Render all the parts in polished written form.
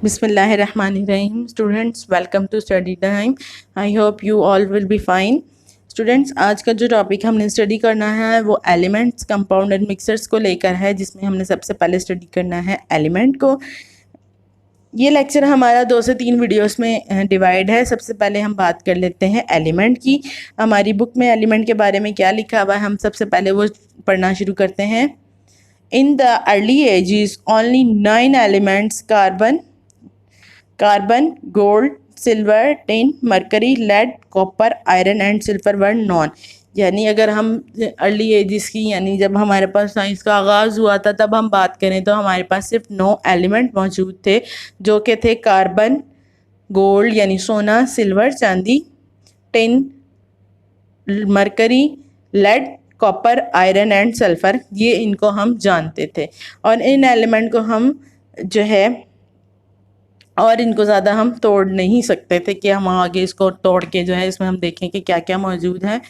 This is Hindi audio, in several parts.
Bismillahirrahmanirrahim. Students, welcome to study time. I hope you all will be fine. Students, आज का जो टॉपिक हमने स्टडी करना है वो एलिमेंट्स, कंपाउंड एंड मिक्सर्स को लेकर है, जिसमें हमने सबसे पहले स्टडी करना है एलिमेंट को। ये लेक्चर हमारा 2 से 3 वीडियोस में डिवाइड है। सबसे पहले हम बात कर लेते हैं एलिमेंट की। हमारी बुक में एलिमेंट के बारे में क्या लिखा हुआ है, हम सबसे पहले वो पढ़ना शुरू करते हैं। In the early ages only 9 elements carbon, gold, silver, tin, mercury, lead, copper, iron and silver were known. यानी अगर हम अर्ली एजिस की, यानी जब हमारे पास साइंस का आगाज़ हुआ था, तब हम बात करें तो हमारे पास सिर्फ 9 एलिमेंट मौजूद थे, जो कि थे कार्बन, गोल्ड यानी सोना, सिल्वर चांदी, tin, mercury, lead, copper, iron and sulphur. ये इनको हम जानते थे और इन एलिमेंट को हम जो है और इनको ज़्यादा हम तोड़ नहीं सकते थे कि हम आगे इसको तोड़ के जो है इसमें हम देखें कि क्या क्या मौजूद है।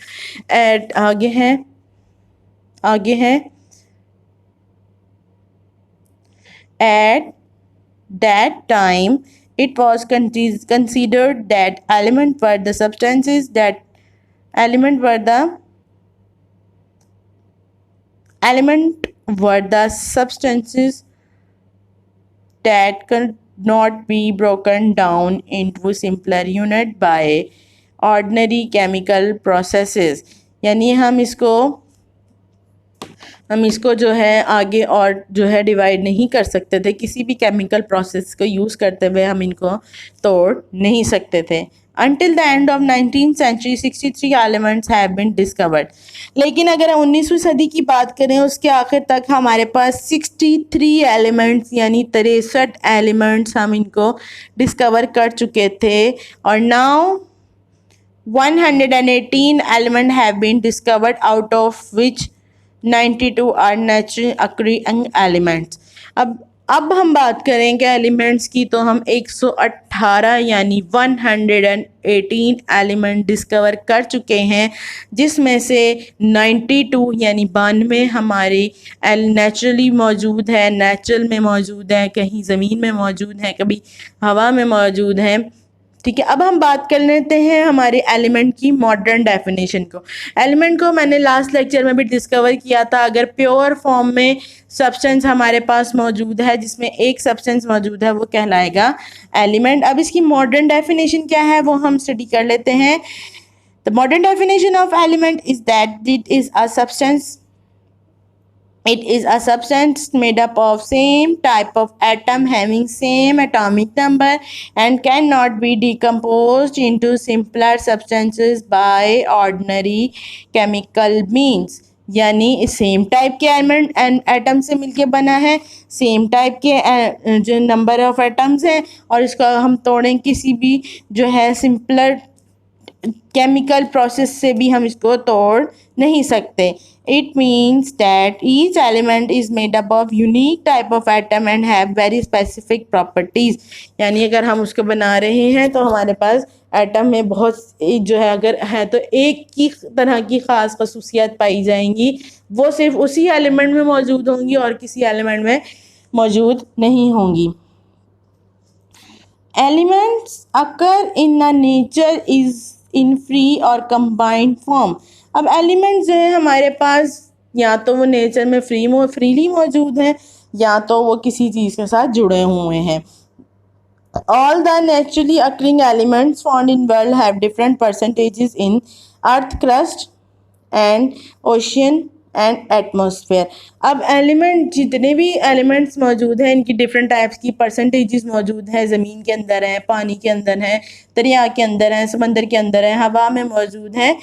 आगे है at that time it was considered that element were the substances that could not be broken down into simpler unit by ordinary chemical processes। यानी हम इसको जो है आगे और जो है डिवाइड नहीं कर सकते थे, किसी भी केमिकल प्रोसेस को यूज़ करते हुए हम इनको तोड़ नहीं सकते थे। Until the end of 19th century 63 elements have been discovered। लेकिन अगर 19वीं सदी की बात करें, उसके आखिर तक हमारे पास 63 एलिमेंट्स यानी 63 एलिमेंट्स हम इनको डिस्कवर कर चुके थे। और now 118 element have been discovered, out of which 92 are naturally occurring elements. अब हम बात करेंगे एलिमेंट्स की, तो हम 118 यानी 118 एलिमेंट डिस्कवर कर चुके हैं, जिसमें से 92 यानी 92 हमारे नेचुरली मौजूद है, नेचुरल में मौजूद है, कहीं ज़मीन में मौजूद है, कभी हवा में मौजूद है। ठीक है, अब हम बात कर लेते हैं हमारे एलिमेंट की मॉडर्न डेफिनेशन को। एलिमेंट को मैंने लास्ट लेक्चर में भी डिस्कवर किया था। अगर प्योर फॉर्म में सब्सटेंस हमारे पास मौजूद है, जिसमें एक सब्सटेंस मौजूद है, वो कहलाएगा एलिमेंट। अब इसकी मॉडर्न डेफिनेशन क्या है वो हम स्टडी कर लेते हैं। The modern definition of element is that It is a substance made up of same type of atom having same atomic number and cannot be decomposed into simpler substances by ordinary chemical means। यानी सेम टाइप के एलिमेंट एंड एटम से मिलके बना है, सेम टाइप के जो नंबर ऑफ एटम्स हैं, और इसको हम तोड़ें किसी भी जो है सिंपलर केमिकल प्रोसेस से भी हम इसको तोड़ नहीं सकते। It means that each element is made up of unique type of atom and have very specific properties। यानी अगर हम उसको बना रहे हैं तो हमारे पास एटम में बहुत जो है, अगर है तो एक की तरह की ख़ास खसूसियात पाई जाएंगी, वो सिर्फ उसी एलिमेंट में मौजूद होंगी और किसी एलिमेंट में मौजूद नहीं होंगी। Elements occur in a nature is in free और combined form। अब एलिमेंट्स जो है हमारे पास या तो वो नेचर में फ्रीली मौजूद हैं, या तो वो किसी चीज़ के साथ जुड़े हुए हैं। All the naturally occurring elements found in world have different percentages in earth crust and ocean and atmosphere। अब जितने भी एलिमेंट्स मौजूद हैं, इनकी डिफरेंट टाइप्स की परसेंटेजेस मौजूद हैं। ज़मीन के अंदर है, पानी के अंदर है, दरिया के अंदर है, समंदर के अंदर है, हवा में मौजूद है।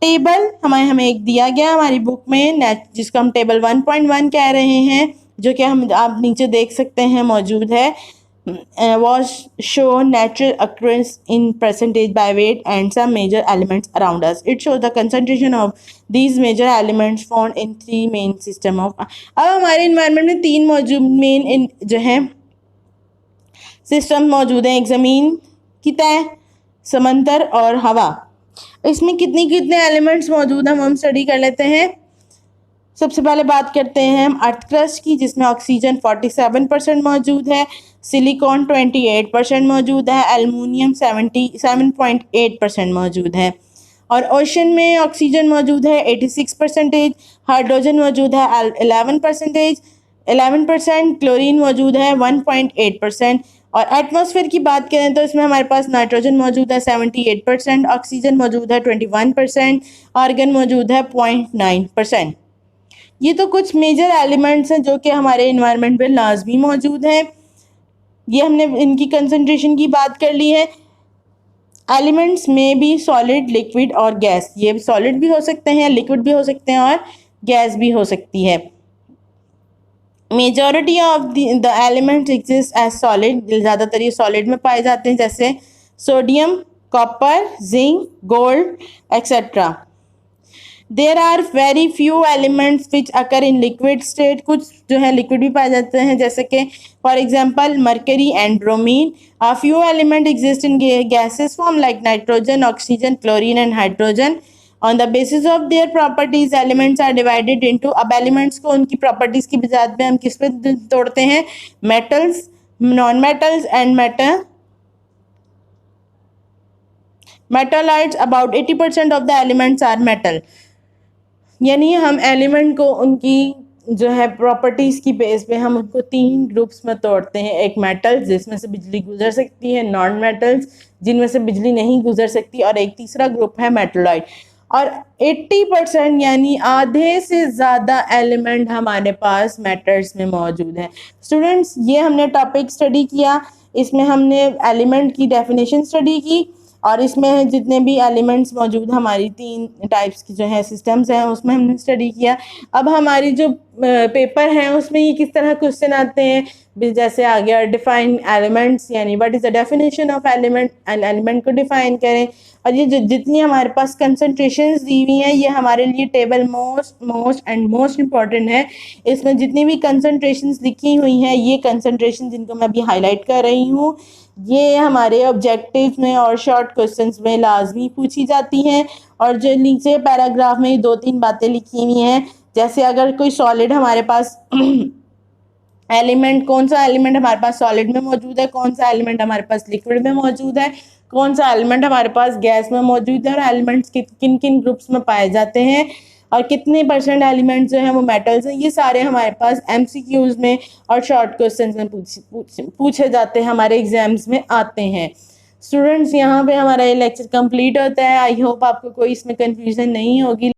टेबल हमें एक दिया गया हमारी बुक में, जिसको हम टेबल 1.1 कह रहे हैं, जो कि आप नीचे देख सकते हैं मौजूद है। was show natural occurrence in percentage by weight and some major elements around us। It shows the concentration of these major elements found in 3 main system of। अब हमारे इन्वायरमेंट में 3 मौजूद मेन जो है सिस्टम मौजूद हैं, एक ज़मीन की तह, समंदर और हवा। इसमें कितने एलिमेंट्स मौजूद हैं वो हम स्टडी कर लेते हैं। सबसे पहले बात करते हैं हम अर्थ क्रस्ट की, जिसमें ऑक्सीजन 47% मौजूद है, सिलिकॉन 28% मौजूद है, एल्युमिनियम 77.8% मौजूद है। और ओशन में ऑक्सीजन मौजूद है 86%, हाइड्रोजन मौजूद है 11%, क्लोरीन मौजूद है 1.8%। और एटमॉस्फेयर की बात करें तो इसमें हमारे पास नाइट्रोजन मौजूद है 78%, ऑक्सीजन मौजूद है 21%, आर्गन मौजूद है 0.9%। ये तो कुछ मेजर एलिमेंट्स हैं जो कि हमारे इन्वायरमेंट में लाजमी मौजूद हैं। ये हमने इनकी कंसंट्रेशन की बात कर ली है। एलिमेंट्स में भी सॉलिड, लिक्विड और गैस, ये सॉलिड भी हो सकते हैं, लिक्विड भी हो सकते हैं और गैस भी हो सकती है। Majority of the elements exist as solid, ज़्यादातर ये सॉलिड में पाए जाते हैं, जैसे sodium, copper, zinc, gold etcetera. There are very few elements which occur in liquid state, कुछ जो है लिक्विड भी पाए जाते हैं, जैसे कि for example mercury and bromine. A few element exist in gases form like nitrogen, oxygen, chlorine and hydrogen. On the basis of their properties elements are divided into, अब एलिमेंट्स को उनकी प्रॉपर्टीज की बुनियाद पे हम किस पे तोड़ते हैं, metals, non metals and metalloids. About 80% of the elements are metal, यानी हम एलिमेंट को उनकी जो है प्रॉपर्टीज़ की बेस पे हम उनको 3 ग्रुप्स में तोड़ते हैं। एक मेटल्स जिसमें से बिजली गुजर सकती है, नॉन मेटल्स जिनमें से बिजली नहीं गुजर सकती, और एक तीसरा ग्रुप है मेटलॉइड। और 80% यानी आधे से ज़्यादा एलिमेंट हमारे पास मेटल्स में मौजूद हैं। स्टूडेंट्स, ये हमने टॉपिक स्टडी किया, इसमें हमने एलिमेंट की डेफिनेशन स्टडी की, और इसमें जितने भी एलिमेंट्स मौजूद हमारी 3 टाइप्स की जो है सिस्टम्स हैं उसमें हमने स्टडी किया। अब हमारी जो पेपर हैं उसमें ये किस तरह क्वेश्चन आते हैं, जैसे आ गया डिफाइन एलिमेंट्स, यानी what is the definition of element, element को डिफाइन करें। और ये जितनी हमारे पास कंसंट्रेशंस दी हुई हैं ये हमारे लिए टेबल मोस्ट इम्पॉर्टेंट है। इसमें जितनी भी कंसंट्रेशंस लिखी हुई हैं, ये कंसंट्रेशन जिनको मैं अभी हाईलाइट कर रही हूँ, ये हमारे ऑब्जेक्टिव में और शॉर्ट क्वेश्चंस में लाजमी पूछी जाती हैं। और जो नीचे पैराग्राफ में 2-3 बातें लिखी हुई हैं, जैसे अगर कोई सॉलिड हमारे पास एलिमेंट, कौन सा एलिमेंट हमारे पास सॉलिड में मौजूद है, कौन सा एलिमेंट हमारे पास लिक्विड में मौजूद है, कौन सा एलिमेंट हमारे पास गैस में मौजूद है, और एलिमेंट्स किन किन ग्रुप्स में पाए जाते हैं, और कितने % एलिमेंट्स जो हैं वो मेटल्स हैं, ये सारे हमारे पास MCQs में और शॉर्ट क्वेश्चंस में पूछे जाते हैं, हमारे एग्जाम्स में आते हैं। स्टूडेंट्स, यहाँ पे हमारा ये लेक्चर कंप्लीट होता है। आई होप आपको कोई इसमें कंफ्यूजन नहीं होगी।